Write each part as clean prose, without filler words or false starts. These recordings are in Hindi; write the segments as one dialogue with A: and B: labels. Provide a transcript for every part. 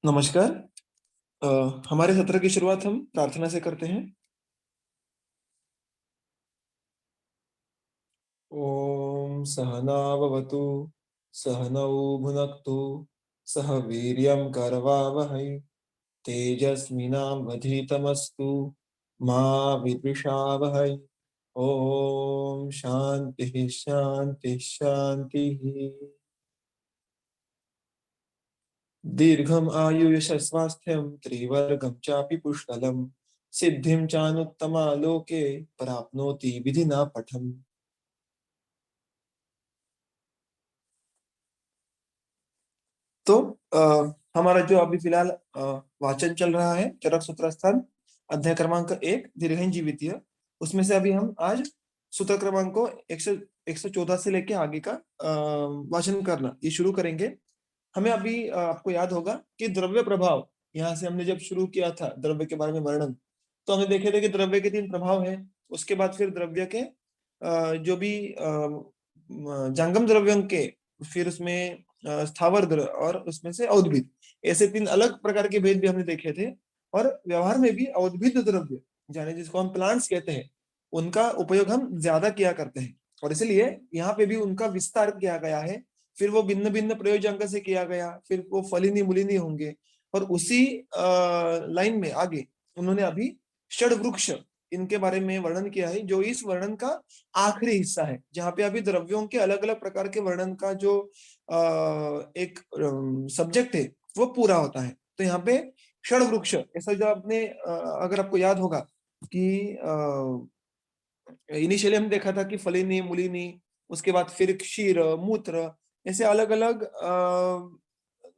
A: नमस्कार। अ, हमारे सत्र की शुरुआत हम प्रार्थना से करते हैं। ओम सहना भवतु, सहनौ भुनक्तु, सह वीर्यं करवावहै, तेजस्विनावधीतमस्तु मा विद्विषावहै। ओम शांति शांति शांति। दीर्घम आयु यशस्वास्थ्यं त्रिवर्गं चापि पुष्कलम्, सिद्धिं चानुत्तमा लोके प्राप्नोति विधिना पठम्। तो हमारा जो अभी फिलहाल वाचन चल रहा है चरक सूत्रस्थान अध्याय क्रमांक 1 दीर्घन जीवितीय, उसमें से अभी हम आज सूत्र क्रमांक को 114 से लेके आगे का वाचन करना ये शुरू करेंगे। हमें अभी आपको याद होगा कि द्रव्य प्रभाव, यहाँ से हमने जब शुरू किया था द्रव्य के बारे में वर्णन, तो हमने देखे थे कि द्रव्य के 3 प्रभाव हैं। उसके बाद फिर द्रव्य के जो भी जंगम द्रव्यों के, फिर उसमें स्थावर द्रव्य और उसमें से औद्भिद, ऐसे 3 अलग प्रकार के भेद भी हमने देखे थे। और व्यवहार में भी औद्भिद द्रव्य, यानी जिसको हम प्लांट्स कहते हैं, उनका उपयोग हम ज्यादा किया करते हैं और इसलिए यहाँ पे भी उनका विस्तार किया गया है। फिर वो भिन्न भिन्न प्रयोजक से किया गया, फिर वो फलिनी मूलिनी होंगे। और उसी लाइन में आगे उन्होंने अभी षड वृक्ष, इनके बारे में वर्णन किया है, जो इस वर्णन का आखिरी हिस्सा है, जहाँ पे अभी द्रव्यों के अलग अलग प्रकार के वर्णन का जो एक सब्जेक्ट है वो पूरा होता है। तो यहाँ पे षड वृक्ष, ऐसा जो आपने अगर आपको याद होगा कि इनिशियली हम देखा था कि फलिनी मूलिनी, उसके बाद फिर क्षीर मूत्र, ऐसे अलग अलग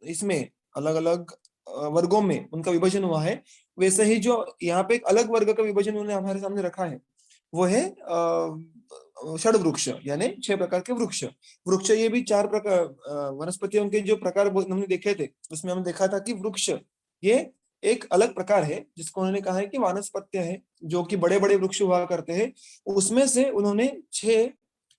A: इसमें अलग अलग वर्गों में उनका विभाजन हुआ है। वैसे ही जो यहाँ पे एक अलग वर्ग का विभाजन उन्होंने हमारे सामने रखा है, वो है षड वृक्ष, यानी 6 प्रकार के वृक्ष। वृक्ष ये भी 4 प्रकार वनस्पतियों के जो प्रकार हमने देखे थे, उसमें हमने देखा था कि वृक्ष ये एक अलग प्रकार है, जिसको उन्होंने कहा है कि वानस्पत्य है, जो कि बड़े बड़े वृक्ष हुआ करते हैं। उसमें से उन्होंने 6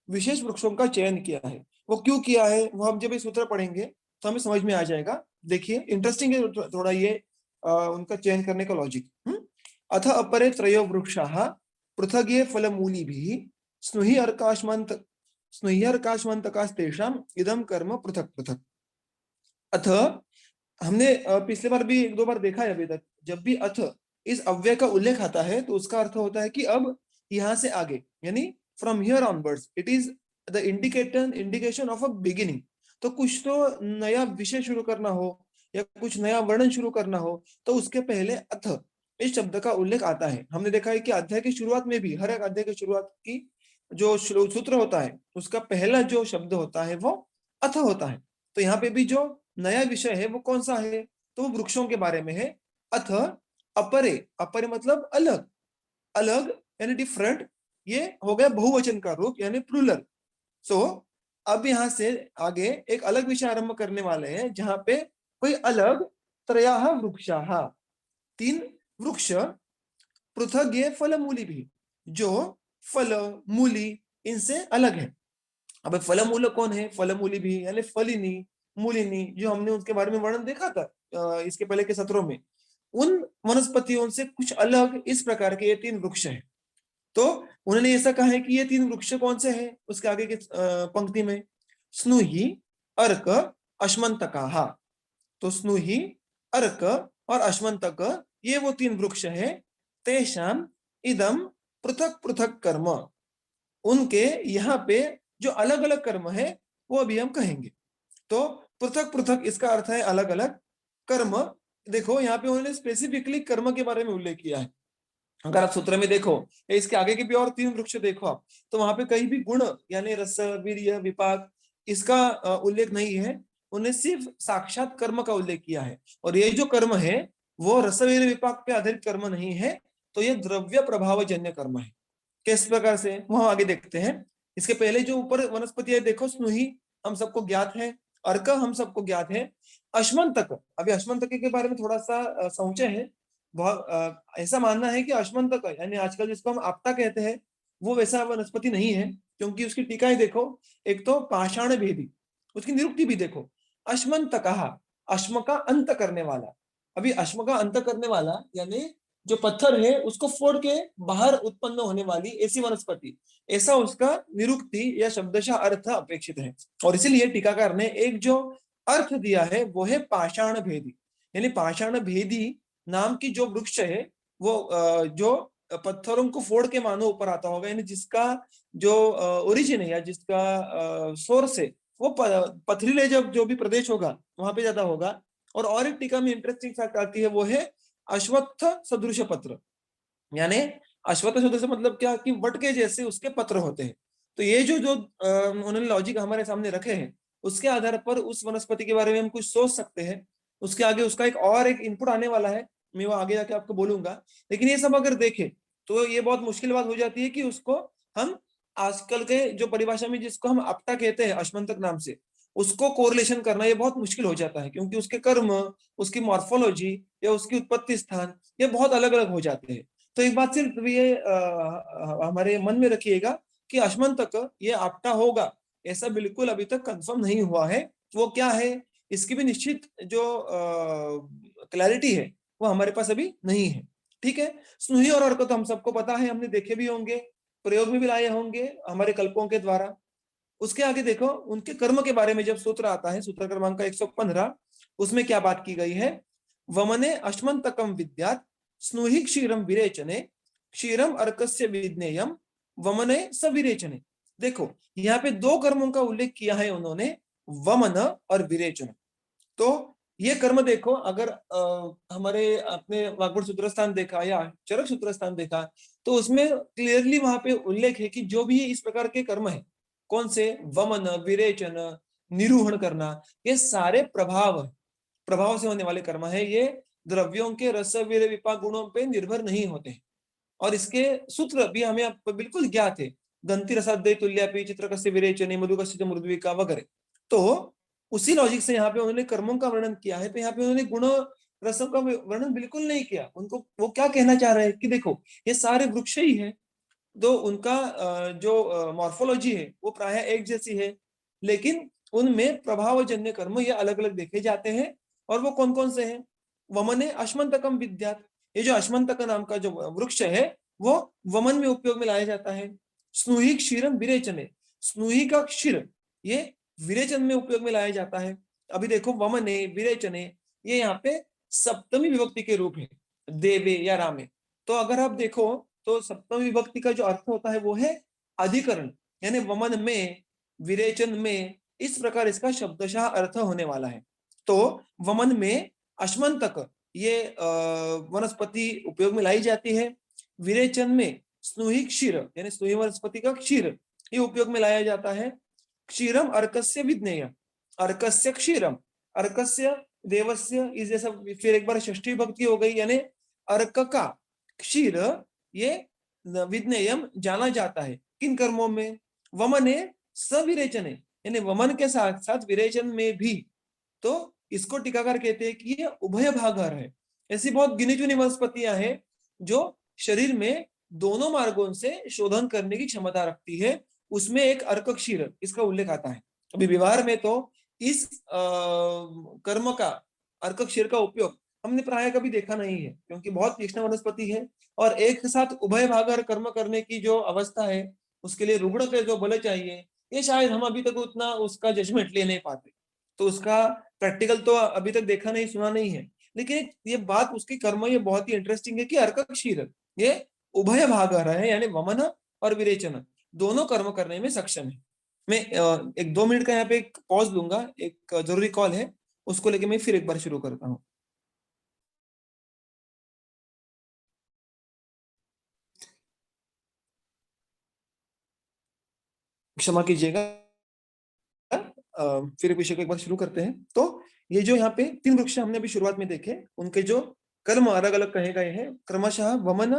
A: विशेष वृक्षों का चयन किया है। वो क्यों किया है वो हम जब ये सूत्र पढ़ेंगे तो हमें समझ में आ जाएगा। देखिए इंटरेस्टिंग है थोड़ा ये उनका चयन करने का लॉजिक। अथ अपरे त्रयो वृक्षाः पृथगे फलमूलिभिः स्नुह्यर्काश्मन्तकास्तेषाम् इदं कर्म पृथक पृथक। अथ, हमने पिछले बार भी 1-2 बार देखा है अभी तक, जब भी अथ इस अव्यय का उल्लेख आता है तो उसका अर्थ होता है कि अब यहां से आगे, यानी from here onwards it is the indication of a beginning. तो कुछ तो नया विषय शुरू करना हो या कुछ नया वर्णन शुरू करना हो, तो उसके पहले अथ इस शब्द का उल्लेख आता है। हमने देखा है कि अध्याय की शुरुआत में भी, हर एक अध्याय की शुरुआत की जो सूत्र होता है उसका पहला जो शब्द होता है वो अथ होता है। तो यहाँ पे भी जो नया विषय है वो कौन सा है, तो वो वृक्षों के बारे में है। अथ अपरे, अपरे मतलब अलग, अलग यानी डिफरेंट, ये हो गया बहुवचन का रूप यानी प्लूरल। सो अब यहां से आगे एक अलग विषय आरंभ करने वाले हैं, जहां पे कोई अलग त्रयाः वृक्षाः, 3 वृक्ष, पृथक ये फल मूली भी, जो फल मूली इनसे अलग है। अब फल मूल कौन है, फल मूली भी यानी फलिनी मूलिनी, जो हमने उसके बारे में वर्णन देखा था इसके पहले के सत्रों में, उन वनस्पतियों से कुछ अलग इस प्रकार के ये 3 वृक्ष हैं। तो उन्होंने ऐसा कहा है कि ये 3 वृक्ष कौन से हैं, उसके आगे के पंक्ति में स्नुहि, अर्क, अश्मंतकाः। तो स्नुहि, अर्क और अश्मंतक, ये वो 3 वृक्ष हैं। तेषाम इदम पृथक पृथक कर्म, उनके यहाँ पे जो अलग अलग कर्म है वो अभी हम कहेंगे। तो पृथक पृथक इसका अर्थ है अलग अलग कर्म। देखो यहाँ पे उन्होंने स्पेसिफिकली कर्म के बारे में उल्लेख किया है। अगर आप सूत्र में देखो या इसके आगे के भी और 3 वृक्ष देखो आप, तो वहां पे कहीं भी गुण यानी रस वीर्य विपाक इसका उल्लेख नहीं है। उन्हें सिर्फ साक्षात कर्म का उल्लेख किया है। और ये जो कर्म है वो रस वीर्य विपाक पे आधारित कर्म नहीं है, तो ये द्रव्य प्रभाव जन्य कर्म है। किस प्रकार से वो हम आगे देखते हैं। इसके पहले जो ऊपर वनस्पति है देखो, स्नुहि हम सबको ज्ञात है, अर्क हम सबको ज्ञात है, अश्मंतक, अभी अश्मंतक के बारे में थोड़ा सा संशय है। ऐसा मानना है कि अश्मंतक यानी आजकल जिसको हम आपता कहते हैं वो वैसा वनस्पति नहीं है, क्योंकि उसकी टीकाएं देखो, एक तो पाषाण भेदी, उसकी निरुक्ति भी देखो, अश्मंतकः अश्म का अंत करने वाला। अभी अश्म का अंत करने वाला यानी जो पत्थर है उसको फोड़ के बाहर उत्पन्न होने वाली ऐसी वनस्पति, ऐसा उसका निरुक्ति या शब्दशः अर्थ अपेक्षित है। और इसीलिए टीकाकार ने एक जो अर्थ दिया है वो है पाषाण भेदी, यानी पाषाण भेदी नाम की जो वृक्ष है वो जो पत्थरों को फोड़ के मानो ऊपर आता होगा, यानी जिसका जो ओरिजिन है या जिसका सोर्स है वो पथरीले जब जो भी प्रदेश होगा वहां पे ज्यादा होगा। और एक टीका में इंटरेस्टिंग फैक्ट आती है वो है अश्वत्थ सदृश पत्र, यानी अश्वत्थ सदृश मतलब क्या कि वट के जैसे उसके पत्र होते हैं। तो ये जो जो उन्होंने लॉजिक हमारे सामने रखे हैं उसके आधार पर उस वनस्पति के बारे में हम कुछ सोच सकते हैं। उसके आगे उसका एक इनपुट आने वाला है, मैं वो आगे जाके आपको बोलूंगा। लेकिन ये सब अगर देखें तो ये बहुत मुश्किल बात हो जाती है कि उसको हम आजकल के जो परिभाषा में जिसको हम अपटा कहते हैं अश्मंतक नाम से, उसको कोरिलेशन करना ये बहुत मुश्किल हो जाता है, क्योंकि उसके कर्म, उसकी मॉर्फोलॉजी या उसकी उत्पत्ति स्थान ये बहुत अलग अलग हो जाते हैं। तो एक बात सिर्फ ये हमारे मन में रखिएगा कि अश्मंतक ये आपटा होगा ऐसा बिल्कुल अभी तक कंफर्म नहीं हुआ है। वो क्या है इसकी भी निश्चित जो क्लैरिटी है वो हमारे पास अभी नहीं है। ठीक है, स्नुही और अर्क तो हम सबको पता है, हमने देखे भी होंगे, प्रयोग में भी लाए होंगे हमारे कल्पों के द्वारा। उसके आगे देखो उनके कर्म के बारे में जब सूत्र आता है, सूत्र क्रमांक 115, उसमें क्या बात की गई है। वमने अश्मंतकम विद्यात् स्नुहि क्षीरम विरेचने क्षीरम अर्कस्य विज्ञेयम वमने सविरेचने। देखो यहाँ पे दो कर्मों का उल्लेख किया है उन्होंने, वमन और विरेचन। तो ये कर्म देखो, अगर हमारे अपने वाग्भट सूत्र स्थान देखा या चरक सूत्र स्थान देखा तो उसमें क्लियरली वहां पे उल्लेख है कि जो भी इस प्रकार के कर्म है, कौन से, वमन, विरेचन, निरूहण करना, ये सारे प्रभाव से होने वाले कर्म है। ये द्रव्यों के रस वीर विपाक गुणों पे निर्भर नहीं होते हैं। और इसके सूत्र भी हमें बिल्कुल ज्ञात है, दंती रसाद्वय तुल्यापि चित्रकस्य विरेचने मधुकस्य मृद्विका वगैरह। तो उसी लॉजिक से यहाँ पे उन्होंने कर्मों का वर्णन किया है। तो यहाँ पे उन्होंने गुण रसों का वर्णन बिल्कुल नहीं किया। उनको वो क्या कहना चाह रहे हैं कि देखो ये सारे वृक्ष ही है, तो उनका जो मॉर्फोलॉजी है वो प्राय एक जैसी है, लेकिन उनमें प्रभावजन्य कर्म ये अलग अलग देखे जाते हैं। और वो कौन कौन से हैं। वमने अश्मंतकम विद्यात्, ये जो अश्मंतक नाम का जो वृक्ष है वो वमन में उपयोग में लाया जाता है। स्नुहि क्षीरम विरेचने, स्नुहि का क्षीर ये विरेचन में उपयोग में लाया जाता है। अभी देखो वमने विरेचने ये यहाँ पे सप्तमी विभक्ति के रूप है, देवे या रामे। तो अगर आप देखो तो सप्तमी विभक्ति का जो अर्थ होता है वो है अधिकरण, यानी वमन में, विरेचन में, इस प्रकार इसका शब्दशः अर्थ होने वाला है। तो वमन में अश्मंतक ये वनस्पति उपयोग में लाई जाती है। विरेचन में स्नुहि क्षीर यानी स्नुहि वनस्पति का क्षीर ये उपयोग में लाया जाता है। क्षीरम अर्कस्य विज्ञेय, अर्कस्य क्षीरम, अर्कस्य देवस्य इस जैसा फिर एक बार षष्ठी विभक्ति हो गई, यानी अर्क का क्षीर ये विज्ञेयम जाना जाता है किन कर्मों में, वमने सविरेचने, यानी वमन के साथ साथ विरेचन में भी। तो इसको टीकाकार कहते हैं कि ये उभय भागार है। ऐसी बहुत गिनी चुनी वनस्पतियां हैं जो शरीर में दोनों मार्गों से शोधन करने की क्षमता रखती है। उसमें एक अर्क क्षीर इसका उल्लेख आता है। अभी व्यवहार में तो इस कर्म का, अर्क क्षीर का उपयोग हमने प्राय कभी देखा नहीं है, क्योंकि बहुत तीक्ष्ण वनस्पति है और एक साथ उभय भागार कर्म करने की जो अवस्था है उसके लिए रुग्ण के जो बल चाहिए, ये शायद हम अभी तक उतना उसका जजमेंट ले नहीं पाते। तो उसका प्रैक्टिकल तो अभी तक देखा नहीं, सुना नहीं है। लेकिन ये बात उसकी कर्म ये बहुत ही इंटरेस्टिंग है कि अर्क क्षीर ये उभय भागार है, यानी वमन और विरेचन दोनों कर्म करने में सक्षम है। मैं 1-2 मिनट का यहाँ पे एक पॉज लूंगा, एक जरूरी कॉल है, उसको लेके मैं फिर एक बार शुरू करता हूँ। क्षमा कीजिएगा, फिर विषय को एक बार शुरू करते हैं। तो ये जो यहाँ पे 3 वृक्ष हमने अभी शुरुआत में देखे, उनके जो कर्म अलग अलग कहे गए हैं, क्रमशः वमन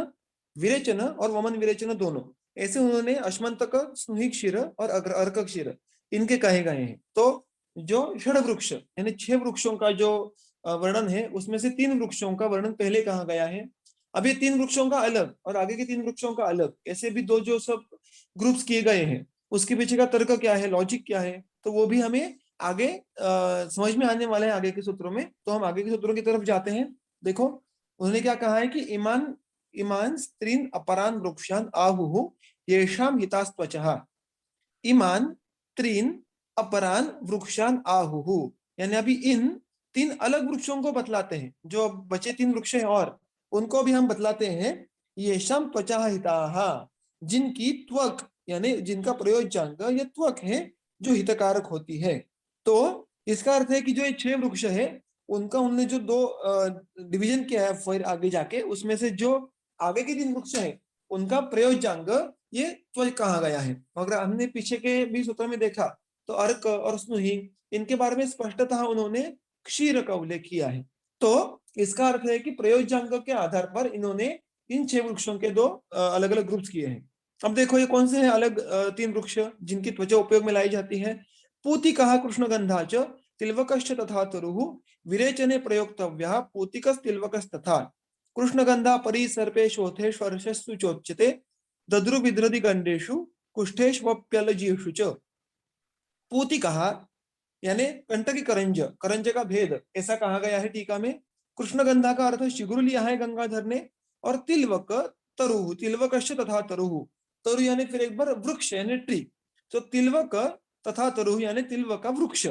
A: विरेचन और वमन विरेचन दोनों, ऐसे उन्होंने अश्मंतक, स्नुहि क्षीर और अर्क क्षीर इनके कहे गए हैं। तो जो षड वृक्ष यानी 6 वृक्षों का जो वर्णन है उसमें से 3 वृक्षों का वर्णन पहले कहा गया है। अभी 3 वृक्षों का अलग और आगे के 3 वृक्षों का अलग, ऐसे भी दो जो सब ग्रुप्स किए गए हैं, उसके पीछे का तर्क क्या है, लॉजिक क्या है, तो वो भी हमें आगे समझ में आने वाले हैं आगे के सूत्रों में, तो हम आगे के सूत्रों की तरफ जाते हैं। देखो उन्होंने क्या कहा है कि ईमान ईमान स्त्रीन अपरान वृक्षान आहुः येषाम हितास्त्वचः। ईमान त्रीन अपरान वृक्षान आहुः, यानी अभी इन 3 अलग वृक्षों को बतलाते हैं, जो बचे 3 वृक्ष हैं और उनको भी हम बतलाते हैं। येषाम त्वचा हिताः, जिनकी त्वक यानी जिनका प्रयोज्यांग ये त्वक है जो हितकारक होती है। तो इसका अर्थ है कि जो ये 6 वृक्ष है उनका उनने जो 2 डिवीजन किया है फिर आगे जाके, उसमें से जो आगे के 3 वृक्ष है उनका प्रयोज्यांग ये त्वच कहा गया है। अगर हमने पीछे के भी सूत्र में देखा तो अर्क और स्नुहि इनके बारे में स्पष्टतः उन्होंने क्षीर का उल्लेख किया है। तो इसका अर्थ है कि प्रयोज्यांग के आधार पर इन्होंने इन 6 वृक्षों के 2 अलग अलग ग्रुप्स किए हैं। अब देखो ये कौन से हैं अलग 3 वृक्ष जिनकी त्वचा उपयोग में लाई जाती है। पूतिकः कृष्णगंधा च तिलवकश्च तथा तरुः विरेचने प्रयोक्तव्यः पूतिकस्तिलवकस्तथा कृष्णगंधा परिसर्पे शोथेष्वर्षस्सु चोच्यते दद्रुविद्रदि गंडेषु कुष्ठेष्वप्यलजीषु च। पूतिकः यानी कंटकी करंज, करंज का भेद ऐसा कहा गया है टीका में। कृष्णगंधा का अर्थ शिगुरु लिया है गंगाधर ने, और तिलवक तरुः तिलवकश्च तथा तरुः, तरु यानी फिर एक बार वृक्ष यानी ट्री, तो तिलवक तथा तरुः यानी तिलवक का वृक्ष।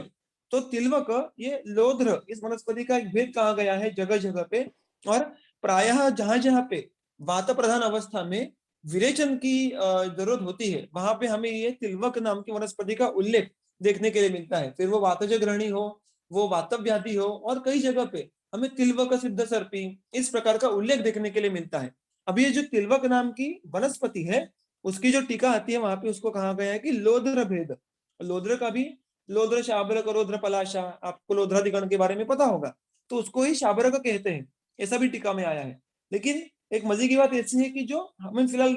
A: तो तिलवक ये लोध्र इस वनस्पति का एक भेद कहा गया है जगह जगह पे, और प्रायः जहां जहां पे वात प्रधान अवस्था में विरेचन की जरूरत होती है वहां पे हमें ये तिलवक नाम की वनस्पति का उल्लेख देखने के लिए मिलता है। फिर वो वातज ग्रहणी हो, वो वातव व्याधि हो, और कई जगह पे हमें तिलवक सिद्ध सर्पी इस प्रकार का उल्लेख देखने के लिए मिलता है। अभी ये जो तिलवक नाम की वनस्पति है उसकी जो टीका आती है वहां पे उसको कहा गया है कि लोध्र भेद। लोध्र का भी लोध्र शाबरक रोध्र पलाशा, आपको लोध्राधिकरण के बारे में पता होगा, तो उसको ही शाबरक कहते हैं, ऐसा भी टीका में आया है। लेकिन एक मजे की बात ऐसी है कि जो हमें फिलहाल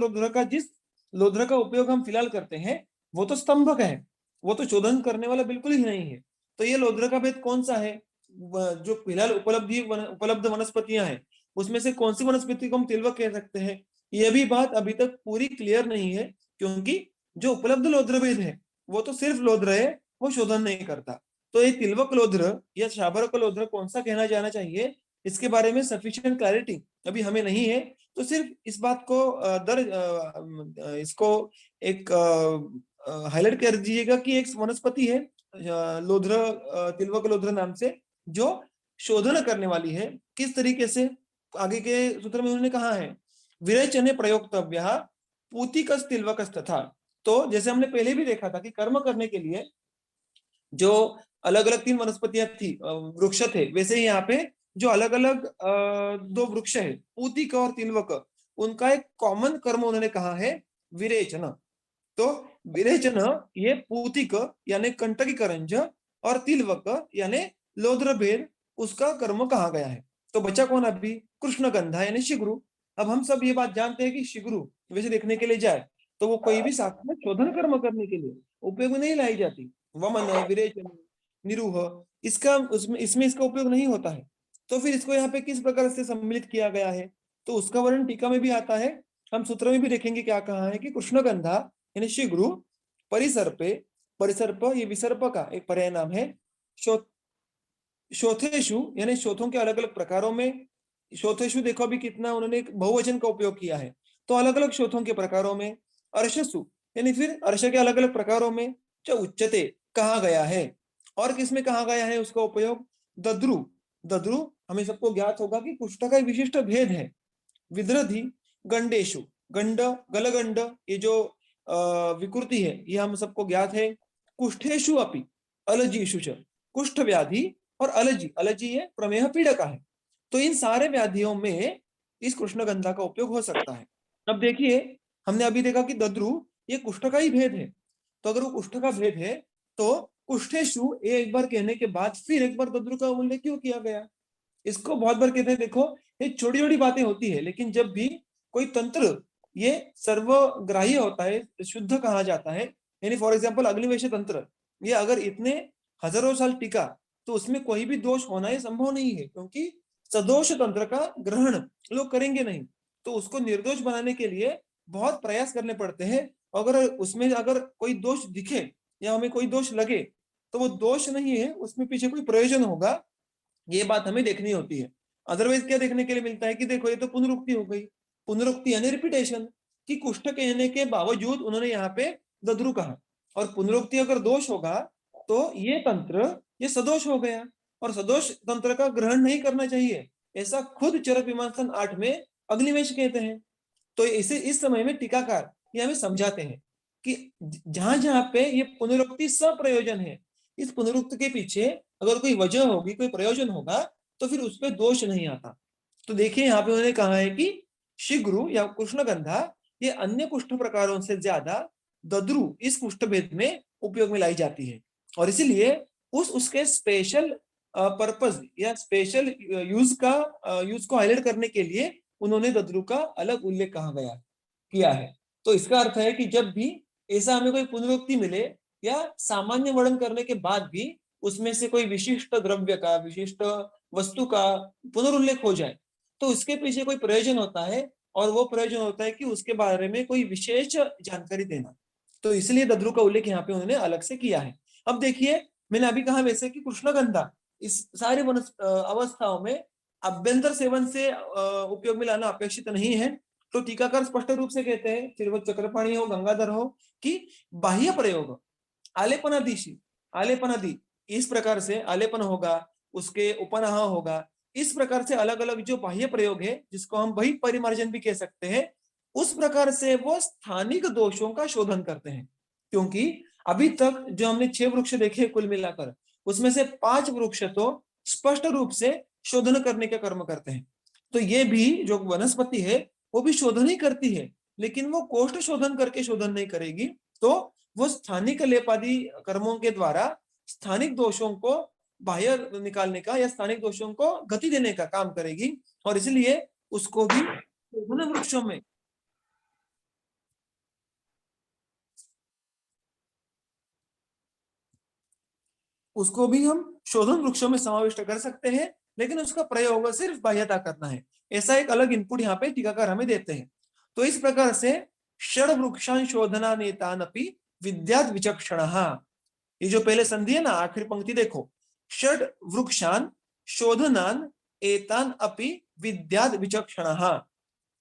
A: लोध्र का उपयोग हम फिलहाल करते हैं वो तो स्तंभक है, वो तो शोधन करने वाला बिल्कुल ही नहीं है। तो ये लोध्र का भेद कौन सा है, जो फिलहाल उपलब्ध वनस्पतियां हैं उसमें से कौन सी वनस्पति को हम तिलवक कह सकते हैं, यह भी बात अभी तक पूरी क्लियर नहीं है, क्योंकि जो उपलब्ध लोध्र भेद है वो तो सिर्फ लोध्र है, वो शोधन नहीं करता। तो ये तिलवक लोध्र या शाबरक लोध्र कौन सा कहना जाना चाहिए, इसके बारे में सफिशिएंट क्लैरिटी अभी हमें नहीं है। तो सिर्फ इस बात को इसको एक हाईलाइट कर दीजिएगा कि एक वनस्पति है लोध्र तिलवक लोध्र नाम से, जो शोधन करने वाली है। किस तरीके से, आगे के सूत्र में उन्होंने कहा है विरेचने प्रयोक्तव्यः पूतिकस् तिलवकस् तथा। तो जैसे हमने पहले भी देखा था कि कर्म करने के लिए जो अलग अलग 3 वनस्पतियां थी, वृक्ष थे, वैसे ही यहाँ पे जो अलग अलग 2 वृक्ष है पूतिक और तिलवक, उनका एक कॉमन कर्म उन्होंने कहा है विरेचन। तो विरेचन ये पूतिक यानी कंटकी करंज और तिलवक यानी लोध्र भेद उसका कर्म कहा गया है। तो बचा कौन अभी, कृष्णगंधा यानी शिगुरु। अब हम सब ये बात जानते हैं कि शिगुरु वैसे देखने के लिए जाए तो वो कोई भी शास्त्र में शोधन कर्म करने के लिए उपयोग में नहीं लाई जाती। वमन विरेचन निरूह इसका उसमें इसमें इसका उपयोग नहीं होता है। तो फिर इसको यहाँ पे किस प्रकार से सम्मिलित किया गया है, तो उसका वर्णन टीका में भी आता है। हम सूत्र में भी देखेंगे क्या कहा है कि कृष्णगंधा यानी शिगुरु परिसर्पे, परिसर्प ये विसर्प का एक पर्याय नाम है। शोथेशु यानी शोथों के अलग अलग प्रकारों में, शोथेशु देखो अभी कितना उन्होंने बहुवचन का उपयोग किया है, तो अलग अलग शोथों के प्रकारों में। अर्शसु यानी फिर अर्श के अलग अलग प्रकारों में जो उच्चते कहा गया है। और किसमें कहा गया है उसका उपयोग, दद्रु। दद्रु हमें सबको ज्ञात होगा कि कुष्ठ का विशिष्ट भेद है। विद्रधि गंडेशु, गंड गलगंड ये जो विकृति है ये हम सबको ज्ञात है। कुष्ठेशु अपि अलजीषु च, कुष्ठ व्याधि और अलजी, अलजी ये प्रमेह पीड़का है। तो इन सारे व्याधियों में इस कृष्णगंधा का उपयोग हो सकता है। अब देखिए हमने अभी देखा कि दद्रु ये कुष्ठ का ही भेद है, तो अगर वो कुष्ठ का भेद है तो कुष्ठेशु ये एक बार कहने के बाद फिर एक बार दद्रु का उल्लेख क्यों किया गया। इसको बहुत बार कहते हैं, देखो ये छोटी छोटी बातें होती है, लेकिन जब भी कोई तंत्र ये सर्वग्राही होता है, शुद्ध कहा जाता है, यानी फॉर एग्जाम्पल अग्निवेश तंत्र ये अगर इतने हजारों साल टिका तो उसमें कोई भी दोष होना ही संभव नहीं है, क्योंकि सदोष तंत्र का ग्रहण लोग करेंगे नहीं। तो उसको निर्दोष बनाने के लिए बहुत प्रयास करने पड़ते हैं। अगर उसमें अगर कोई दोष दिखे या हमें कोई दोष लगे तो तो वो दोष नहीं है, उसमें पीछे कोई प्रयोजन होगा, ये बात हमें देखनी होती है। अदरवाइज क्या देखने के लिए मिलता है कि देखो ये तो पुनरुक्ति हो गई, पुनरुक्ति यानी रिपीटेशन, कि कुष्ठ कहने के बावजूद उन्होंने यहाँ पे दद्रु कहा, और पुनरुक्ति अगर दोष होगा तो ये तंत्र ये सदोष हो गया, और सदोष तंत्र का ग्रहण नहीं करना चाहिए, ऐसा खुद चरक मीमांसन 8 में अग्निवेश कहते हैं। तो इसे इस समय में टीकाकार ये हमें समझाते हैं कि जहां जहां पे ये पुनरुक्ति सप्रयोजन है, इस पुनरुक्ति के पीछे अगर कोई वजह होगी, कोई प्रयोजन होगा, तो फिर उस पर दोष नहीं आता। तो देखिए यहाँ पे उन्होंने कहा है कि शीघ्रु या कृष्णगंधा ये अन्य कुष्ठ प्रकारों से ज्यादा दद्रु इस कुष्ठ भेद में उपयोग में लाई जाती है, और इसीलिए उसके स्पेशल पर्पज या स्पेशल यूज को हाईलाइट करने के लिए उन्होंने दद्रु का अलग उल्लेख कहा गया किया है। तो इसका अर्थ है कि जब भी ऐसा हमें कोई पुनरुक्ति मिले या सामान्य वर्णन करने के बाद भी उसमें से कोई विशिष्ट द्रव्य का, विशिष्ट वस्तु का पुनरुल्लेख हो जाए, तो उसके पीछे कोई प्रयोजन होता है, और वो प्रयोजन होता है कि उसके बारे में कोई विशेष जानकारी देना। तो इसलिए दद्रु का उल्लेख यहाँ पे उन्होंने अलग से किया है। अब देखिए, मैंने अभी कहा वैसे कि कृष्णगंधा इस सारी अवस्थाओं में अभ्यंतर सेवन से उपयोग में लाना अपेक्षित नहीं है। तो टीकाकार स्पष्ट रूप से कहते हैं, फिर वो चक्रपाणी हो, गंगाधर हो, कि बाह्य प्रयोग आलेपनादिशी, आलेपनादि इस प्रकार से आलेपन होगा, उसके उपनाह होगा, इस प्रकार से अलग अलग जो बाह्य प्रयोग है, जिसको हम बहिः परिमार्जन भी कह सकते हैं, उस प्रकार से वो स्थानिक दोषों का शोधन करते हैं। क्योंकि अभी तक जो हमने 6 वृक्ष देखे कुल मिलाकर, उसमें से 5 वृक्ष तो स्पष्ट रूप से शोधन करने का कर्म करते हैं। तो ये भी जो वनस्पति है वो भी शोधन ही करती है, लेकिन वो कोष्ठ शोधन करके शोधन नहीं करेगी, तो वो स्थानिक लेपादि कर्मों के द्वारा स्थानिक दोषों को बाहर निकालने का या स्थानिक दोषों को गति देने का काम करेगी, और इसलिए उसको भी शोधन वृक्षों में उसको भी हम शोधन वृक्षों में समाविष्ट कर सकते हैं, लेकिन उसका प्रयोग सिर्फ बाह्यता करना है, ऐसा एक अलग इनपुट यहाँ पे टीकाकार हमें देते हैं। तो इस प्रकार से षड वृक्षान शोधना नेतान अपि विद्यात विचक्षण, ये जो पहले संधि है ना, आखिरी पंक्ति देखो, षड वृक्षान शोधनान एतान अपि विद्यात विचक्षण।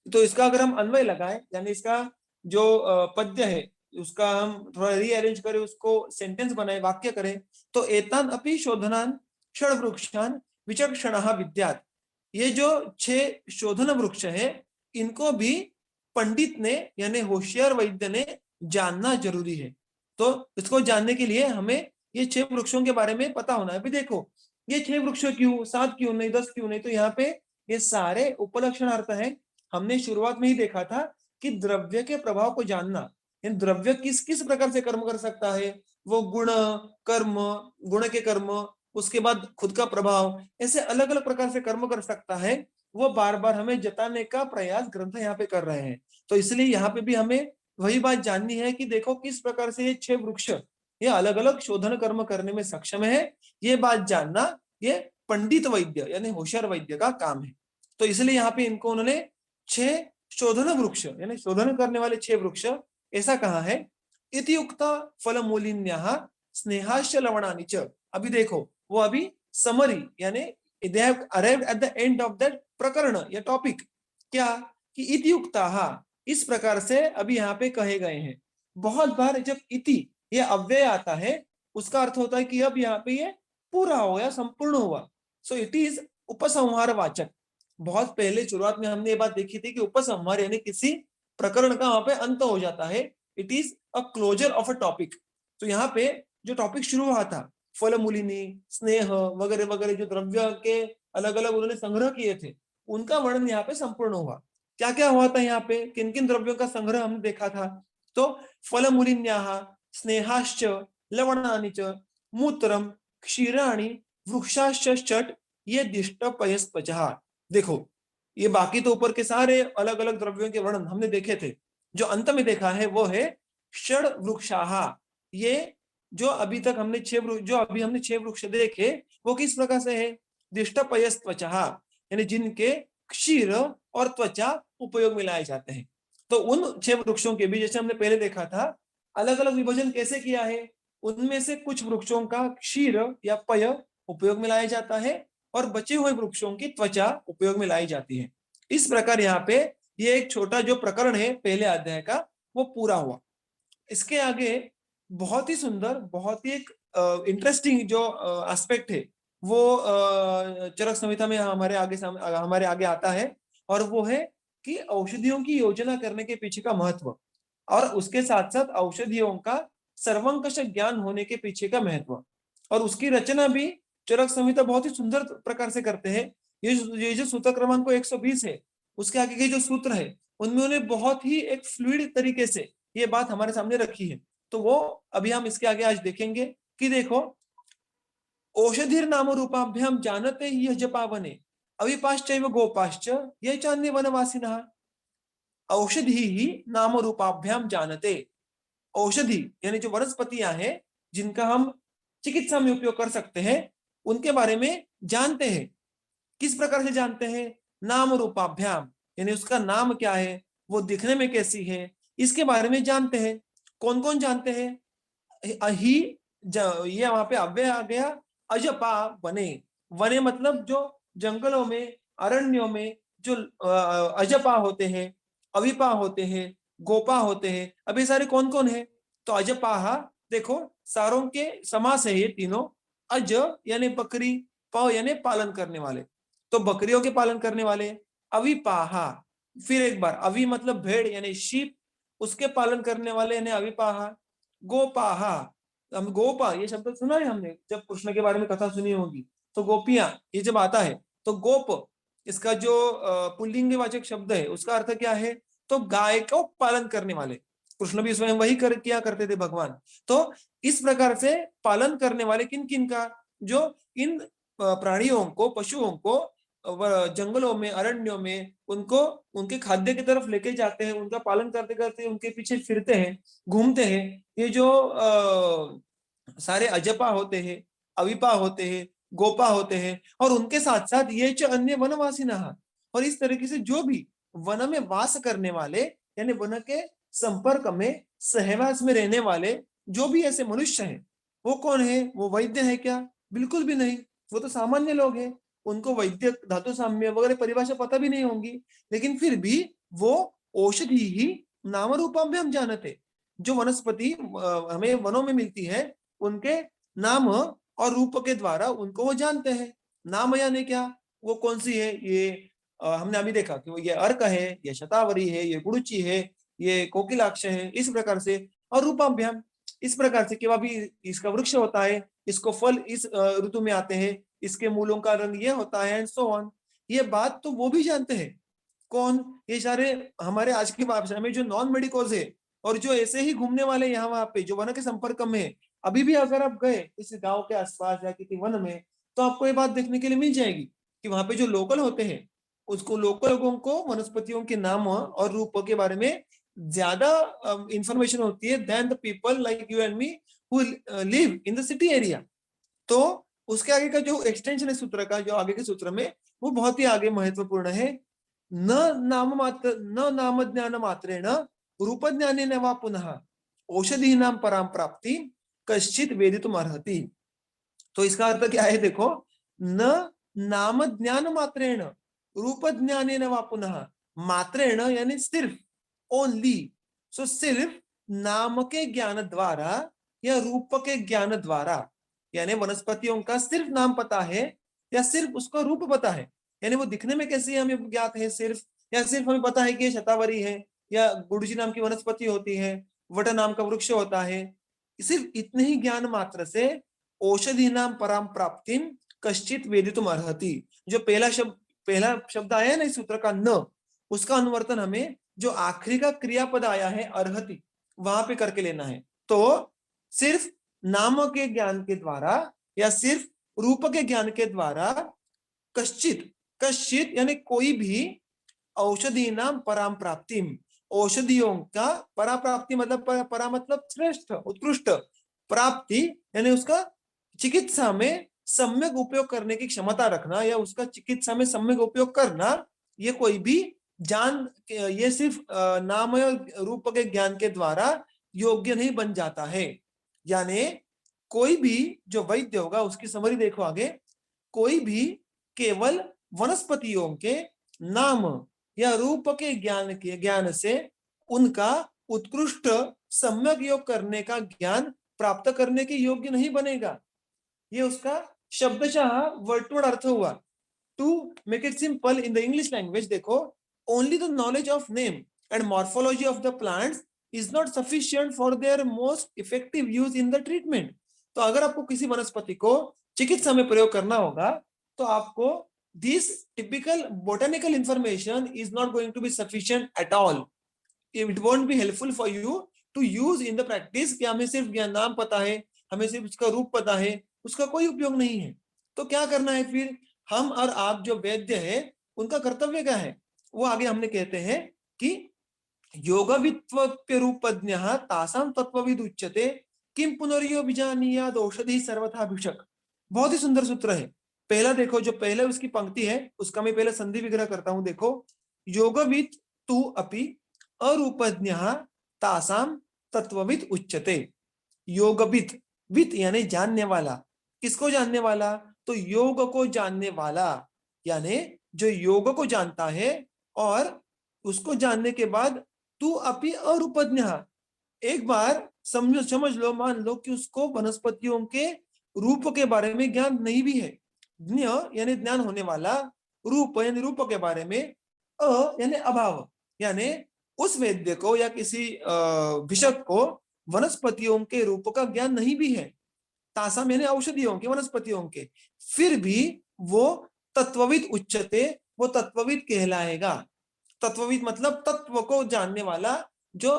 A: तो इसका अगर हम अन्वय लगाए, यानी इसका जो पद्य है उसका हम थोड़ा रीअरेंज करें, उसको सेंटेंस बनाए, वाक्य करें, तो एतान अपि शोधनान षड वृक्षान विचक्षण विद्यात, ये जो 6 शोधन वृक्ष है, इनको भी पंडित ने यानी होशियार वैद्य ने जानना जरूरी है। तो इसको जानने के लिए हमें ये 6 वृक्षों के बारे में पता होना है। अभी देखो, ये 6 वृक्ष क्यों, 7 क्यों नहीं, 10 क्यों नहीं, तो यहाँ पे ये सारे उपलक्षण अर्थ है। हमने शुरुआत में ही देखा था कि द्रव्य के प्रभाव को जानना, द्रव्य किस किस प्रकार से कर्म कर सकता है, वो गुण कर्म, गुण के कर्म, उसके बाद खुद का प्रभाव, ऐसे अलग अलग प्रकार से कर्म कर सकता है, वो बार बार हमें जताने का प्रयास ग्रंथ यहाँ पे कर रहे हैं। तो इसलिए यहाँ पे भी हमें वही बात जाननी है कि देखो किस प्रकार से ये 6 वृक्ष ये अलग अलग शोधन कर्म करने में सक्षम है, ये बात जानना ये पंडित वैद्य यानी होशियार वैद्य का काम है। तो इसलिए यहाँ पे इनको उन्होंने 6 शोधन वृक्ष यानी शोधन करने वाले 6 वृक्ष ऐसा कहा है। इति उक्ता फल मूलिन्या स्नेहाश्च लवणानि च। अभी देखो वो अभी समरी यानी they have arrived at the end of that प्रकरण या टॉपिक, क्या कि इति उक्ता, इस प्रकार से अभी यहाँ पे कहे गए हैं। बहुत बार जब इति ये अव्यय आता है उसका अर्थ होता है कि अब यहाँ पे ये पूरा हो गया, संपूर्ण हुआ। सो इट इज उपसंहार वाचक। बहुत पहले शुरुआत में हमने ये बात देखी थी कि उपसंहार यानी किसी प्रकरण का वहां पे अंत हो जाता है, it is a closure of a topic. तो यहाँ पे जो टॉपिक शुरू हुआ था फल मूलिनी, स्नेह वगैरह वगैरह, जो द्रव्य के अलग अलग उन्होंने संग्रह किए थे, उनका वर्णन यहाँ पे संपूर्ण हुआ। क्या क्या हुआ था यहाँ पे, किन किन द्रव्यों का संग्रह हमने देखा था, तो फल मूलिन्या स्नेहाश्च लवणानि च मूत्रम क्षीराणि वृक्षाश्च षट् ये दिष्ट पयस्पचः। देखो ये बाकी तो ऊपर के सारे अलग अलग द्रव्यों के वर्णन हमने देखे थे, जो अंत में देखा है वो है षड वृक्षाः। ये जो अभी तक हमने 6 वृक्ष देखे वो किस प्रकार से है, दिष्ट पयस्पचः यानी जिनके क्षीर और त्वचा उपयोग में लाए जाते हैं। तो उन 6 वृक्षों के भी जैसे हमने पहले देखा था अलग अलग विभाजन कैसे किया है, उनमें से कुछ वृक्षों का क्षीर या पय उपयोग में लाया जाता है और बचे हुए वृक्षों की त्वचा उपयोग में लाई जाती है। इस प्रकार यहाँ पे ये एक छोटा जो प्रकरण है पहले अध्याय का वो पूरा हुआ। इसके आगे बहुत ही सुंदर, बहुत ही एक इंटरेस्टिंग जो एस्पेक्ट है वो चरक संहिता में हमारे आगे आता है, और वो है कि औषधियों की योजना करने के पीछे का महत्व, और उसके साथ साथ औषधियों का सर्वंकष ज्ञान होने के पीछे का महत्व, और उसकी रचना भी चरक संहिता बहुत ही सुंदर प्रकार से करते हैं। ये जो सूत्र क्रमांक 120 है, उसके आगे के जो सूत्र है उनमें उन्हें बहुत ही एक फ्लूइड तरीके से ये बात हमारे सामने रखी है। तो वो अभी हम इसके आगे आज देखेंगे कि देखो, औषधिर नाम रूपाभ्याम जानते यह जपावने अविपाश्चैव गोपाश्च ये चान्य वनवासिनः। औषधि ही नाम रूपाभ्याम जानते। औषधि यानी जो वनस्पतियां हैं जिनका हम चिकित्सा में उपयोग कर सकते हैं, उनके बारे में जानते हैं। किस प्रकार से जानते हैं? नाम रूपाभ्याम, यानी उसका नाम क्या है, वो दिखने में कैसी है, इसके बारे में जानते हैं। कौन कौन जानते हैं? अही ये वहां पे अव्यय आ गया। अजपा वने, वने मतलब जो जंगलों में, अरण्यों में जो अजपा होते हैं, अविपा होते हैं, गोपा होते हैं। अब ये सारे कौन कौन है? तो अजपाहा, देखो सारों के समास है ये तीनों। अज यानी बकरी, प यानी पालन करने वाले, तो बकरियों के पालन करने वाले। अविपाहा, फिर एक बार, अवि मतलब भेड़ यानी शीप, उसके पालन करने वाले यानी अविपाहा। गोपाहा, हम गोपा ये शब्द सुना है हमने जब कृष्ण के बारे में कथा सुनी होगी, तो गोपियां ये जब आता है तो गोप इसका जो पुल्लिंगवाचक शब्द है उसका अर्थ क्या है? तो गाय को पालन करने वाले। कृष्ण भी स्वयं वही किया करते थे भगवान। तो इस प्रकार से पालन करने वाले किन किन का? जो इन प्राणियों को, पशुओं को जंगलों में, अरण्यों में उनको उनके खाद्य की तरफ लेके जाते हैं, उनका पालन करते करते उनके पीछे फिरते हैं, घूमते हैं। ये जो सारे अजपा होते हैं, अविपा होते हैं, गोपा होते हैं, और उनके साथ साथ ये जो अन्य वनवासी नहा, और इस तरीके से जो भी वन में वास करने वाले, यानी वन के संपर्क में, सहवास में रहने वाले जो भी ऐसे मनुष्य हैं, वो कौन है? वो वैद्य है क्या? बिल्कुल भी नहीं, वो तो सामान्य लोग हैं। उनको वैद्य, धातु साम्य वगैरह परिभाषा पता भी नहीं होंगी, लेकिन फिर भी वो औषधि ही नाम रूपम भी हम जानते। जो वनस्पति हमें वनों में मिलती है, उनके नाम और रूप के द्वारा उनको वो जानते हैं। नाम यानी क्या? वो कौन सी है? ये हमने अभी देखा कि वो ये अर्क है, ये शतावरी है, ये गुरुचि है, ये कोकिलाक्ष है, इस प्रकार से। और रूपाभ्याम इस प्रकार से कि अभी इसका वृक्ष होता है, इसको फल इस ऋतु में आते हैं, इसके मूलों का रंग ये होता है, एंड सो ऑन। ये बात तो वो भी जानते हैं। कौन? ये सारे हमारे आज की भाषा में जो नॉन मेडिकोज है, और जो ऐसे ही घूमने वाले यहाँ वहां पे जो वन के संपर्क में है। अभी भी अगर आप गए इस गांव के आसपास या किसी वन में, तो आपको ये बात देखने के लिए मिल जाएगी कि वहां पे जो लोकल होते हैं, उसको लोकल लोगों को वनस्पतियों के नाम और रूप के बारे में ज्यादा इंफॉर्मेशन होती है then the people like you and me who live in the city area. तो उसके आगे का जो एक्सटेंशन है सूत्र का, जो आगे के सूत्र में, वो बहुत ही आगे महत्वपूर्ण है। न नाम ज्ञान मात्रेण रूप ज्ञानेन वा पुनः औषधीनां परां प्राप्ति कश्चित वेदितुम अर्हति। तो इसका अर्थ क्या है? देखो, न नाम ज्ञान मात्रेण रूप ज्ञानेन वा पुनः, मात्रेण यानी सिर्फ, ओनली। सो सिर्फ नाम के ज्ञान द्वारा या रूप के ज्ञान द्वारा, यानी वनस्पतियों का सिर्फ नाम पता है या सिर्फ उसका रूप पता है, यानी वो दिखने में कैसी है हमें ज्ञात है सिर्फ, या सिर्फ हमें पता है कि ये शतावरी है, या गुड़जी नाम की वनस्पति होती है, वट नाम का वृक्ष होता है। सिर्फ इतने ही ज्ञान मात्र से औषधि नाम पराम प्राप्ति कश्चित वेदितुम अर्हति। जो पहला शब्द आया है ना इस सूत्र का न, उसका अनुवर्तन हमें जो आखिरी का क्रियापद आया है अर्हति, वहां पे करके लेना है। तो सिर्फ नाम के ज्ञान के द्वारा या सिर्फ रूप के ज्ञान के द्वारा कश्चित, कश्चित यानी कोई भी, औषधि नाम पराम प्राप्ति, औषधियों का परा प्राप्ति मतलब परा मतलब श्रेष्ठ, उत्कृष्ट, प्राप्ति यानी उसका चिकित्सा में सम्यक उपयोग करने की क्षमता रखना, या उसका चिकित्सा में सम्यक उपयोग करना, ये कोई भी जान, ये सिर्फ नाम रूप के ज्ञान के द्वारा योग्य नहीं बन जाता है। यानी कोई भी जो वैद्य होगा, उसकी समरी देखो आगे, कोई भी केवल वनस्पतियों के नाम या रूप के ज्ञान से उनका उत्कृष्ट सम्यक योग करने का ज्ञान प्राप्त करने के योग्य नहीं बनेगा। ये उसका शब्दशः वर्ड अर्थ हुआ। To make it simple in the English language देखो, only the knowledge of name and morphology of the plants is not sufficient for their most effective use in the treatment. तो अगर आपको किसी वनस्पति को चिकित्सा में प्रयोग करना होगा, तो आपको this typical botanical information is not going to be sufficient at all. It won't be helpful for you to use in the practice कि हमें सिर्फ नाम पता है, हमें सिर्फ उसका रूप पता है, उसका कोई उपयोग नहीं है। तो क्या करना है फिर? हम और आप जो वैद्य है, उनका कर्तव्य क्या है? वो आगे हमने कहते हैं कि योगवित्वप्य रूपज्ञः तासां तत्वविद उच्यते किम पुनर्यो बीजानीयाद औषधि सर्वथा भिषक। बहुत ही सुंदर सूत्र है। पहला देखो, जो पहले उसकी पंक्ति है उसका मैं पहले संधि विग्रह करता हूं। देखो, योगविद तु अपि अरूपज्ञः तासां तत्वविद उच्यते। योगविद, विद यानी जानने वाला। किसको जानने वाला? तो योग को जानने वाला, यानी जो योग को जानता है और उसको जानने के बाद तू अपि अरूपज्ञ। एक बार समझ लो, मान लो कि उसको वनस्पतियों के रूप के बारे में ज्ञान नहीं भी है। ज्ञ यानी ज्ञान होने वाला, रूप यानी रूप के बारे में, यानी अभाव, यानी उस वैद्य को या किसी भिषक को वनस्पतियों के रूप का ज्ञान नहीं भी है। तासाम यानी औषधियों के, वनस्पतियों के, फिर भी वो तत्वविद उच्चते, वो तत्वविद कहलाएगा। तत्वविद मतलब तत्व को जानने वाला, जो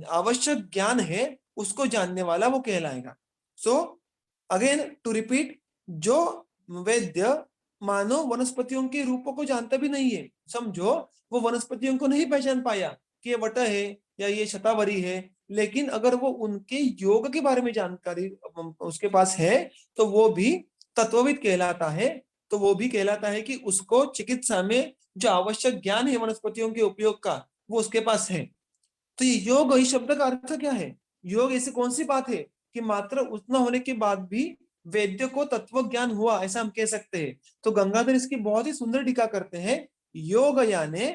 A: आवश्यक ज्ञान है उसको जानने वाला, वो कहलाएगा। सो अगेन टू रिपीट, जो वैद्य मानो वनस्पतियों के रूपों को जानता भी नहीं है, समझो वो वनस्पतियों को नहीं पहचान पाया कि ये वट है या ये शतावरी है, लेकिन अगर वो उनके योग के बारे में जानकारी उसके पास है, तो वो भी तत्वविद कहलाता है। तो वो भी कहलाता है कि उसको चिकित्सा में जो आवश्यक ज्ञान है वनस्पतियों के उपयोग का, वो उसके पास है। तो ये योग, इस शब्द का अर्थ क्या है? योग ऐसी कौन सी बात है कि मात्र उतना होने के बाद भी वैद्य को तत्व ज्ञान हुआ, ऐसा हम कह सकते हैं? तो गंगाधर इसकी बहुत ही सुंदर टीका करते हैं। योग यानी